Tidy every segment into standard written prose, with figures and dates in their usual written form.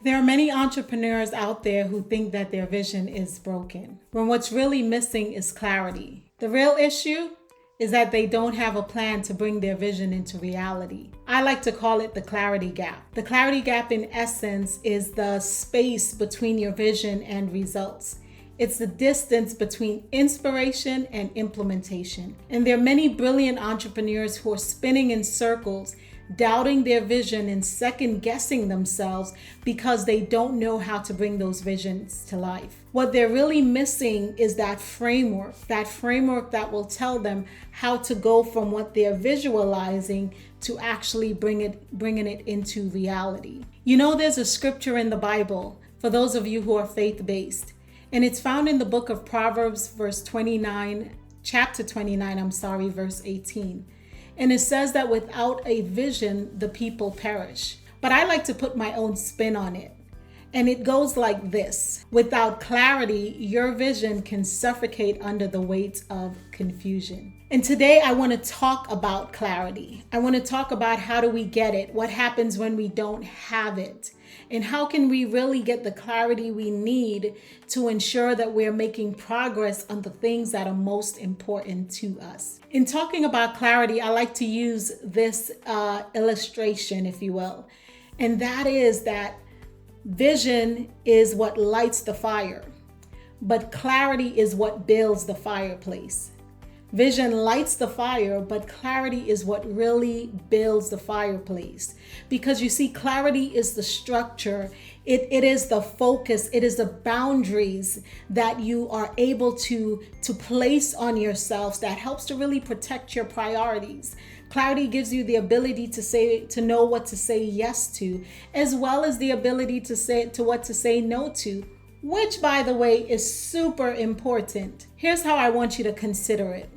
There are many entrepreneurs out there who think that their vision is broken, when what's really missing is clarity. The real issue is that they don't have a plan to bring their vision into reality. I like to call it the clarity gap. The clarity gap, in essence, is the space between your vision and results. It's the distance between inspiration and implementation. And there are many brilliant entrepreneurs who are spinning in circles, doubting their vision and second guessing themselves because they don't know how to bring those visions to life. What they're really missing is that framework that will tell them how to go from what they're visualizing to actually bringing it into reality. You know, there's a scripture in the Bible for those of you who are faith-based, and it's found in the book of Proverbs, chapter 29, verse 18. And it says that without a vision, the people perish. But I like to put my own spin on it. And it goes like this: without clarity, your vision can suffocate under the weight of confusion. And today I want to talk about clarity. I want to talk about how do we get it? What happens when we don't have it? And how can we really get the clarity we need to ensure that we're making progress on the things that are most important to us? In talking about clarity, I like to use this illustration, if you will. And that is that vision is what lights the fire, but clarity is what builds the fireplace. Vision lights the fire, but clarity is what really builds the fireplace. Because you see, clarity is the structure, it is the focus, it is the boundaries that you are able to place on yourselves that helps to really protect your priorities. Clarity gives you the ability to know what to say yes to, as well as the ability to what to say no to, which, by the way, is super important. Here's how I want you to consider it.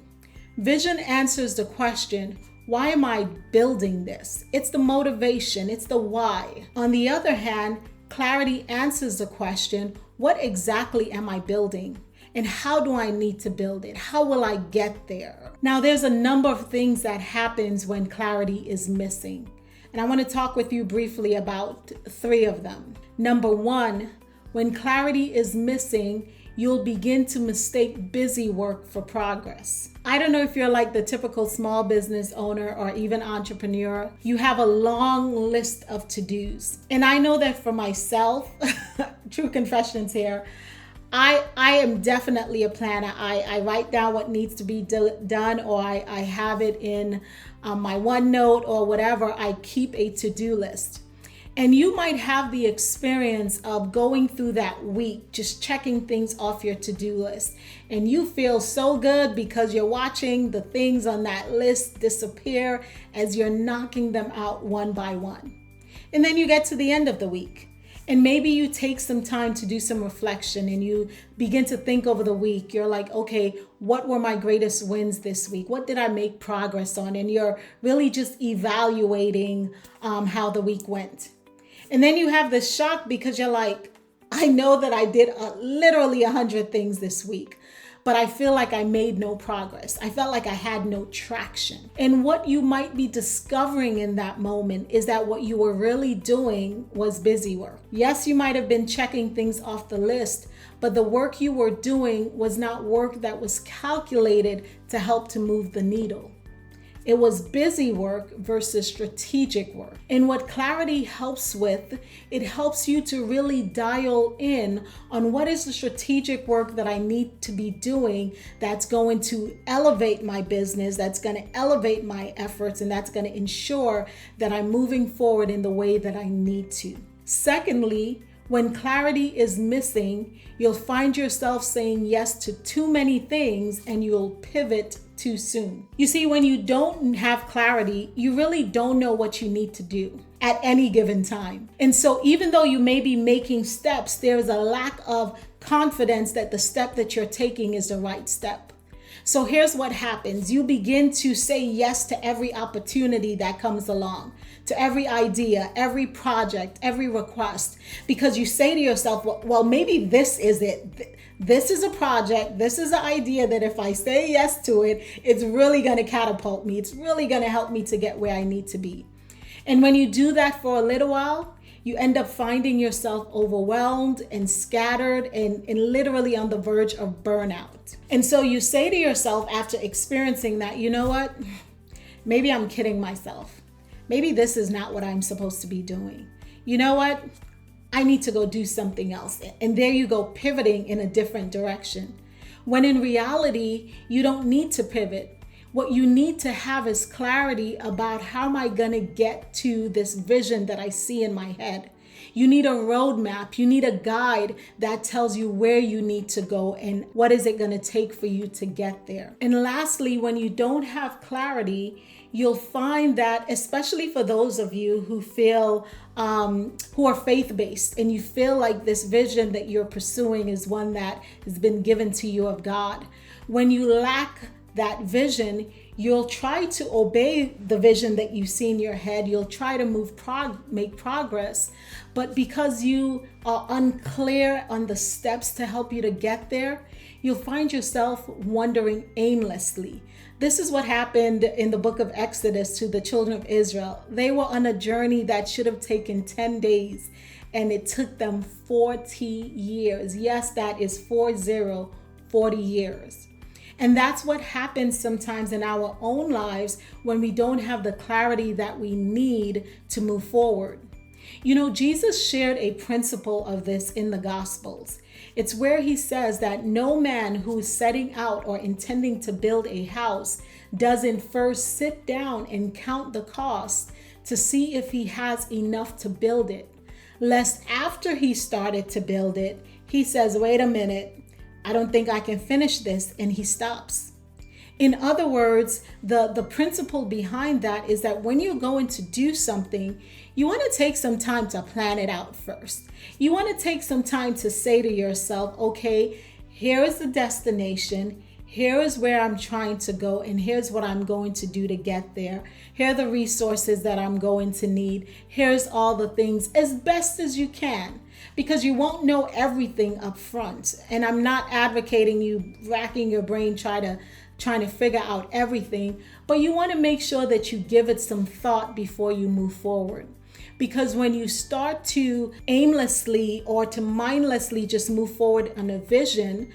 Vision answers the question, why am I building this? It's the motivation, it's the why. On the other hand, clarity answers the question, what exactly am I building? And how do I need to build it? How will I get there? Now, there's a number of things that happens when clarity is missing. And I want to talk with you briefly about 3 of them. Number 1, when clarity is missing, you'll begin to mistake busy work for progress. I don't know if you're like the typical small business owner or even entrepreneur. You have a long list of to-dos. And I know that for myself, true confessions here, I am definitely a planner. I write down what needs to be done, or I have it in my OneNote or whatever. I keep a to-do list. And you might have the experience of going through that week, just checking things off your to-do list. And you feel so good because you're watching the things on that list disappear as you're knocking them out one by one. And then you get to the end of the week. And maybe you take some time to do some reflection and you begin to think over the week. You're like, okay, what were my greatest wins this week? What did I make progress on? And you're really just evaluating how the week went. And then you have this shock because you're like, I know that I did literally 100 things this week, but I feel like I made no progress. I felt like I had no traction. And what you might be discovering in that moment is that what you were really doing was busy work. Yes, you might have been checking things off the list, but the work you were doing was not work that was calculated to help to move the needle. It was busy work versus strategic work. And what clarity helps with, it helps you to really dial in on what is the strategic work that I need to be doing that's going to elevate my business, that's going to elevate my efforts, and that's going to ensure that I'm moving forward in the way that I need to. Secondly, when clarity is missing, you'll find yourself saying yes to too many things and you'll pivot too soon. You see, when you don't have clarity, you really don't know what you need to do at any given time. And so even though you may be making steps, there's a lack of confidence that the step that you're taking is the right step. So here's what happens. You begin to say yes to every opportunity that comes along, to every idea, every project, every request, because you say to yourself, well, maybe this is it. This is a project. This is an idea that if I say yes to it, it's really going to catapult me. It's really going to help me to get where I need to be. And when you do that for a little while, You end up finding yourself overwhelmed and scattered and literally on the verge of burnout. And so you say to yourself after experiencing that, you know what? Maybe I'm kidding myself. Maybe this is not what I'm supposed to be doing. You know what? I need to go do something else. And there you go, pivoting in a different direction. When in reality, you don't need to pivot. What you need to have is clarity about how am I going to get to this vision that I see in my head. You need a roadmap. You need a guide that tells you where you need to go and what is it going to take for you to get there. And lastly, when you don't have clarity, you'll find that, especially for those of you who feel who are faith-based and you feel like this vision that you're pursuing is one that has been given to you of God. When you lack that vision, you'll try to obey the vision that you see in your head. You'll try to make progress. But because you are unclear on the steps to help you to get there, you'll find yourself wandering aimlessly. This is what happened in the book of Exodus to the children of Israel. They were on a journey that should have taken 10 days, and it took them 40 years. Yes, that is 40 years. And that's what happens sometimes in our own lives when we don't have the clarity that we need to move forward. You know, Jesus shared a principle of this in the Gospels. It's where he says that no man who is setting out or intending to build a house doesn't first sit down and count the cost to see if he has enough to build it. Lest after he started to build it, he says, wait a minute, I don't think I can finish this, and he stops. In other words, the principle behind that is that when you're going to do something, you want to take some time to plan it out first. You want to take some time to say to yourself, okay, here is the destination. Here is where I'm trying to go, and here's what I'm going to do to get there. Here are the resources that I'm going to need. Here's all the things as best as you can, because you won't know everything up front. And I'm not advocating you racking your brain trying to figure out everything, but you want to make sure that you give it some thought before you move forward. Because when you start to aimlessly or to mindlessly just move forward on a vision,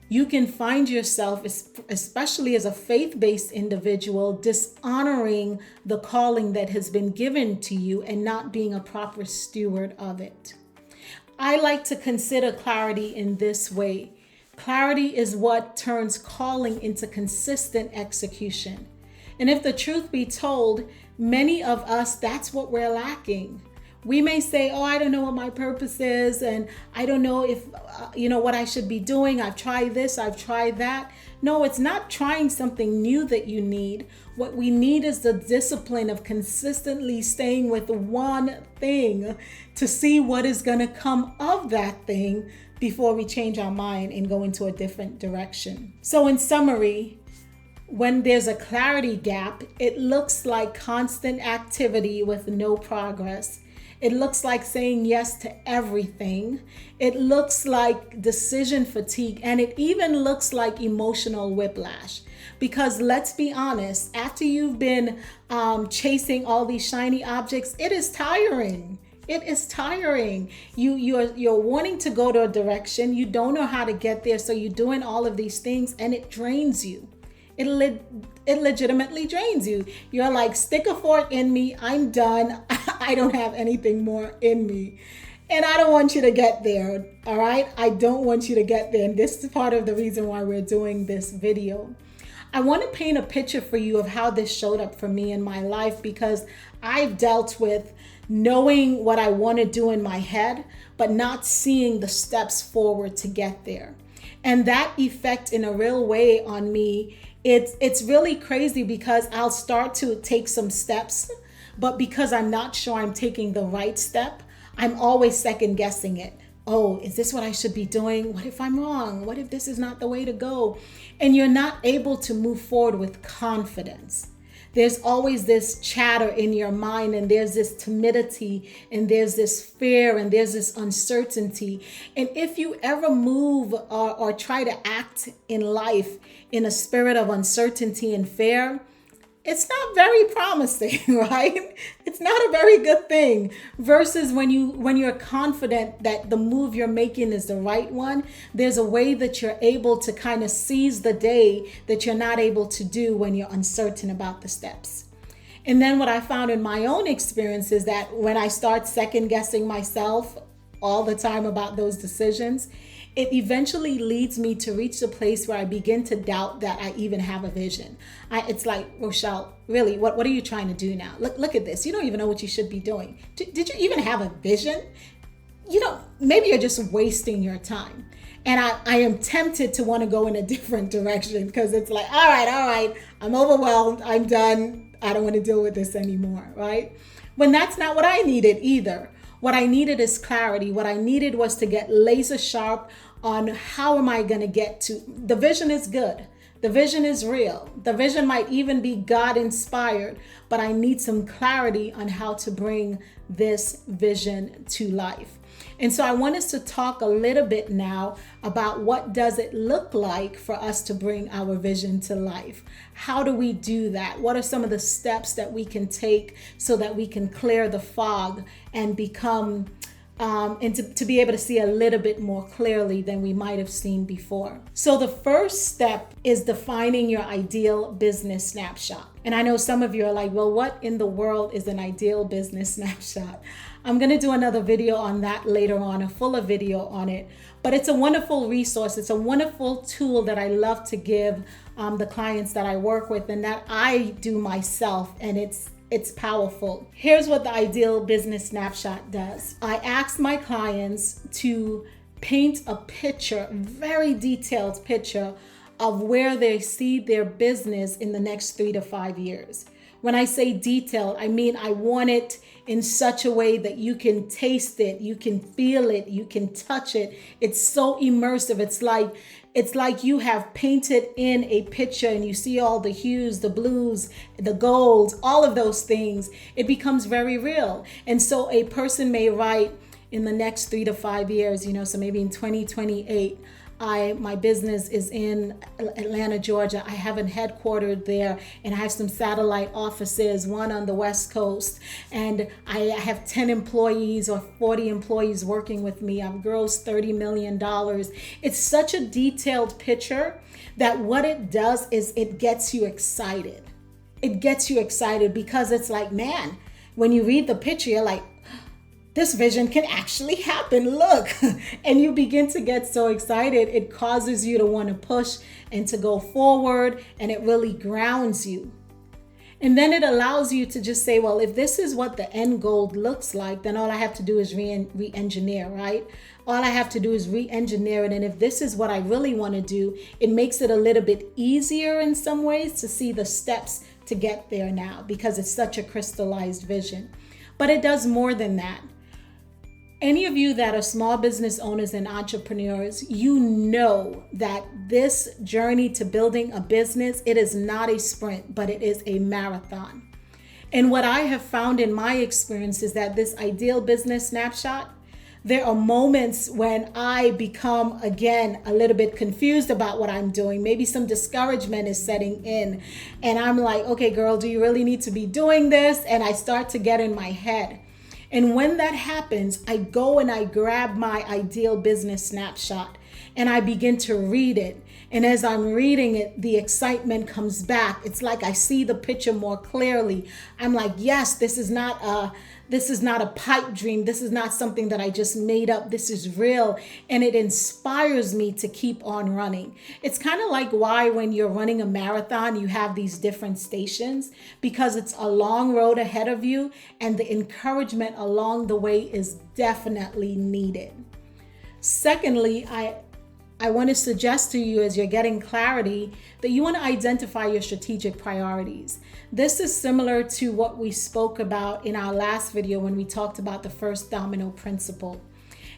you can find yourself, especially as a faith-based individual, dishonoring the calling that has been given to you and not being a proper steward of it. I like to consider clarity in this way. Clarity is what turns calling into consistent execution. And if the truth be told, many of us, that's what we're lacking. We may say, oh, I don't know what my purpose is, and I don't know if, what I should be doing. I've tried this, I've tried that. No, it's not trying something new that you need. What we need is the discipline of consistently staying with one thing to see what is going to come of that thing before we change our mind and go into a different direction. So in summary, when there's a clarity gap, it looks like constant activity with no progress. It looks like saying yes to everything. It looks like decision fatigue, and it even looks like emotional whiplash. Because let's be honest, after you've been chasing all these shiny objects, it is tiring. It is tiring. You're wanting to go to a direction. You don't know how to get there, so you're doing all of these things, and it drains you. It legitimately drains you. You're like, stick a fork in me. I'm done. I don't have anything more in me. And I don't want you to get there. All right. I don't want you to get there. And this is part of the reason why we're doing this video. I want to paint a picture for you of how this showed up for me in my life, because I've dealt with knowing what I want to do in my head, but not seeing the steps forward to get there. And that effect in a real way on me, it's really crazy, because I'll start to take some steps, but because I'm not sure I'm taking the right step, I'm always second guessing it. Oh, is this what I should be doing? What if I'm wrong? What if this is not the way to go? And you're not able to move forward with confidence. There's always this chatter in your mind, and there's this timidity, and there's this fear, and there's this uncertainty. And if you ever move or try to act in life in a spirit of uncertainty and fear, it's not very promising, right? It's not a very good thing. Versus when you're confident that the move you're making is the right one, there's a way that you're able to kind of seize the day that you're not able to do when you're uncertain about the steps. And then what I found in my own experience is that when I start second guessing myself all the time about those decisions, it eventually leads me to reach the place where I begin to doubt that I even have a vision. It's like, Rochelle, really, what are you trying to do now? Look at this. You don't even know what you should be doing. Did you even have a vision? Maybe you're just wasting your time. And I am tempted to want to go in a different direction because it's like, all right, I'm overwhelmed. I'm done. I don't want to deal with this anymore, right? When that's not what I needed either. What I needed is clarity. What I needed was to get laser sharp on how am I going to get to, the vision is good. The vision is real. The vision might even be God inspired, but I need some clarity on how to bring this vision to life. And so I want us to talk a little bit now about what does it look like for us to bring our vision to life? How do we do that? What are some of the steps that we can take so that we can clear the fog and become and to be able to see a little bit more clearly than we might have seen before. So the first step is defining your ideal business snapshot. And I know some of you are like, well, what in the world is an ideal business snapshot? I'm going to do another video on that later on, a fuller video on it. But it's a wonderful resource. It's a wonderful tool that I love to give the clients that I work with and that I do myself. And it's powerful. Here's what the ideal business snapshot does. I ask my clients to paint a picture, very detailed picture of where they see their business in the next 3 to 5 years. When I say detailed, I mean I want it in such a way that you can taste it, you can feel it, you can touch it. It's so immersive. It's like you have painted in a picture and you see all the hues, the blues, the golds, all of those things. It becomes very real. And so a person may write in the next 3 to 5 years, so maybe in 2028, my business is in Atlanta, Georgia. I have it headquartered there and I have some satellite offices, one on the West Coast. And I have 10 employees or 40 employees working with me. I've grossed $30 million. It's such a detailed picture that what it does is it gets you excited. It gets you excited because it's like, man, when you read the picture, you're like, this vision can actually happen. Look, and you begin to get so excited. It causes you to want to push and to go forward, and it really grounds you. And then it allows you to just say, well, if this is what the end goal looks like, then all I have to do is re-engineer, right? All I have to do is re-engineer it. And if this is what I really want to do, it makes it a little bit easier in some ways to see the steps to get there now because it's such a crystallized vision. But it does more than that. Any of you that are small business owners and entrepreneurs, you know that this journey to building a business, it is not a sprint, but it is a marathon. And what I have found in my experience is that this ideal business snapshot, there are moments when I become, again, a little bit confused about what I'm doing. Maybe some discouragement is setting in. And I'm like, okay, girl, do you really need to be doing this? And I start to get in my head. And when that happens, I go and I grab my ideal business snapshot and I begin to read it. And as I'm reading it, the excitement comes back. It's like I see the picture more clearly. I'm like, yes, this is not a pipe dream. This is not something that I just made up. This is real. And it inspires me to keep on running. It's kind of like why when you're running a marathon, you have these different stations because it's a long road ahead of you and the encouragement along the way is definitely needed. Secondly, I want to suggest to you as you're getting clarity that you want to identify your strategic priorities. This is similar to what we spoke about in our last video when we talked about the first domino principle.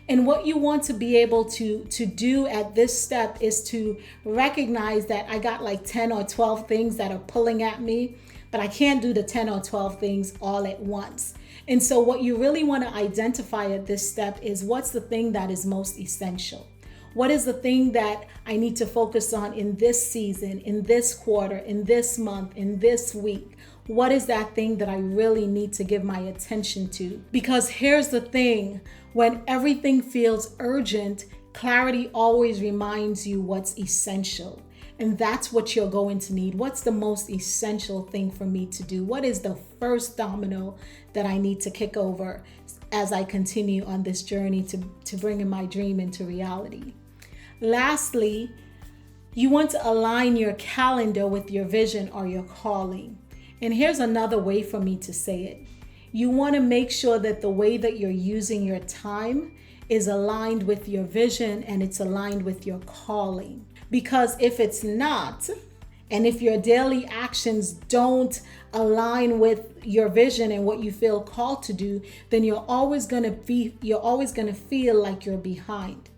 And what you want to be able to do at this step is to recognize that I got like 10 or 12 things that are pulling at me, but I can't do the 10 or 12 things all at once. And so what you really want to identify at this step is what's the thing that is most essential. What is the thing that I need to focus on in this season, in this quarter, in this month, in this week? What is that thing that I really need to give my attention to? Because here's the thing, when everything feels urgent, clarity always reminds you what's essential. And that's what you're going to need. What's the most essential thing for me to do? What is the first domino that I need to kick over as I continue on this journey to bringing my dream into reality? Lastly, you want to align your calendar with your vision or your calling. And here's another way for me to say it. You want to make sure that the way that you're using your time is aligned with your vision and it's aligned with your calling. Because if it's not, and if your daily actions don't align with your vision and what you feel called to do, then you're always going to feel like you're behind.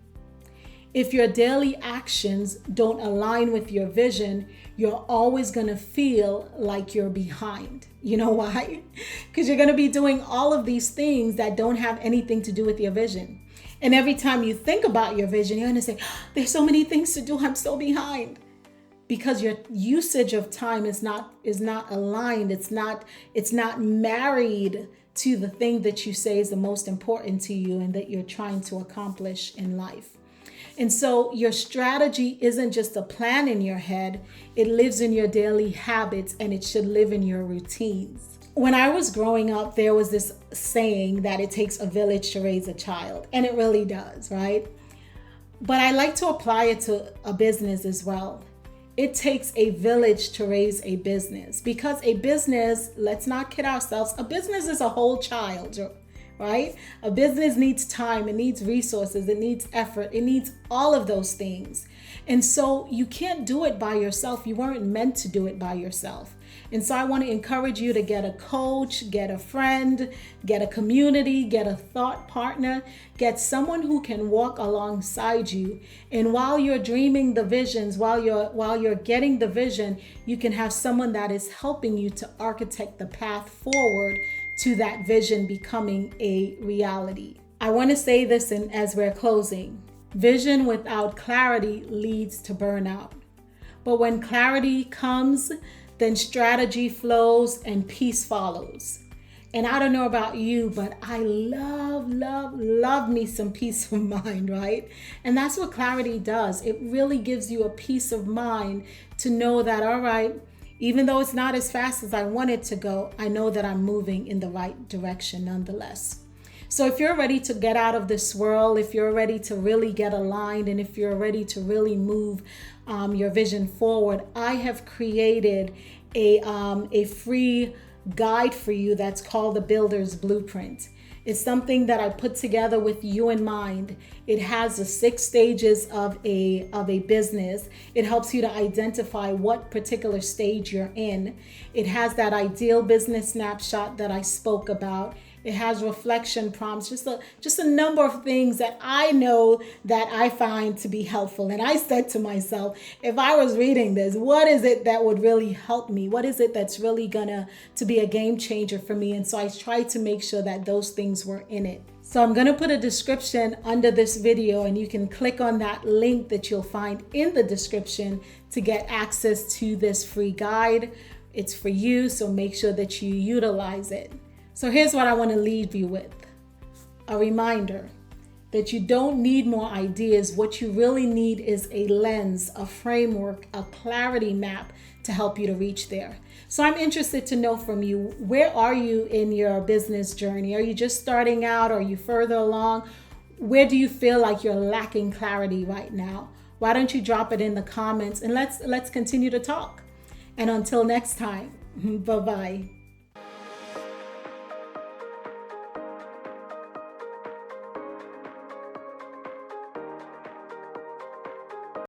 If your daily actions don't align with your vision, you're always going to feel like you're behind. You know why? Because you're going to be doing all of these things that don't have anything to do with your vision. And every time you think about your vision, you're going to say, there's so many things to do. I'm so behind. Because your usage of time is not aligned. It's not married to the thing that you say is the most important to you and that you're trying to accomplish in life. And so your strategy isn't just a plan in your head, it lives in your daily habits and it should live in your routines. When I was growing up, there was this saying that it takes a village to raise a child, and it really does, right? But I like to apply it to a business as well. It takes a village to raise a business, because a business, let's not kid ourselves, a business is a whole child, right? A business needs time, it needs resources, it needs effort, it needs all of those things. And so you can't do it by yourself. You weren't meant to do it by yourself. And so I want to encourage you to get a coach, get a friend, get a community, get a thought partner, get someone who can walk alongside you. And while you're dreaming the visions, while you're getting the vision, you can have someone that is helping you to architect the path forward to that vision becoming a reality. I want to say this as we're closing. Vision without clarity leads to burnout. But when clarity comes, then strategy flows and peace follows. And I don't know about you, but I love me some peace of mind, right? And that's what clarity does. It really gives you a peace of mind to know that, all right, even though it's not as fast as I want it to go, I know that I'm moving in the right direction nonetheless. So if you're ready to get out of this swirl, if you're ready to really get aligned, and if you're ready to really move your vision forward, I have created a free guide for you that's called the Builder's Blueprint. It's something that I put together with you in mind. It has the 6 stages of a business. It helps you to identify what particular stage you're in. It has that ideal business snapshot that I spoke about. It has reflection prompts, just a number of things that I know that I find to be helpful. And I said to myself, if I was reading this, what is it that would really help me? What is it that's really gonna to be a game changer for me? And so I tried to make sure that those things were in it. So I'm gonna put a description under this video, and you can click on that link that you'll find in the description to get access to this free guide. It's for you, so make sure that you utilize it. So here's what I want to leave you with. A reminder that you don't need more ideas. What you really need is a lens, a framework, a clarity map to help you to reach there. So I'm interested to know from you, where are you in your business journey? Are you just starting out? Are you further along? Where do you feel like you're lacking clarity right now? Why don't you drop it in the comments, and let's continue to talk. And until next time, bye-bye.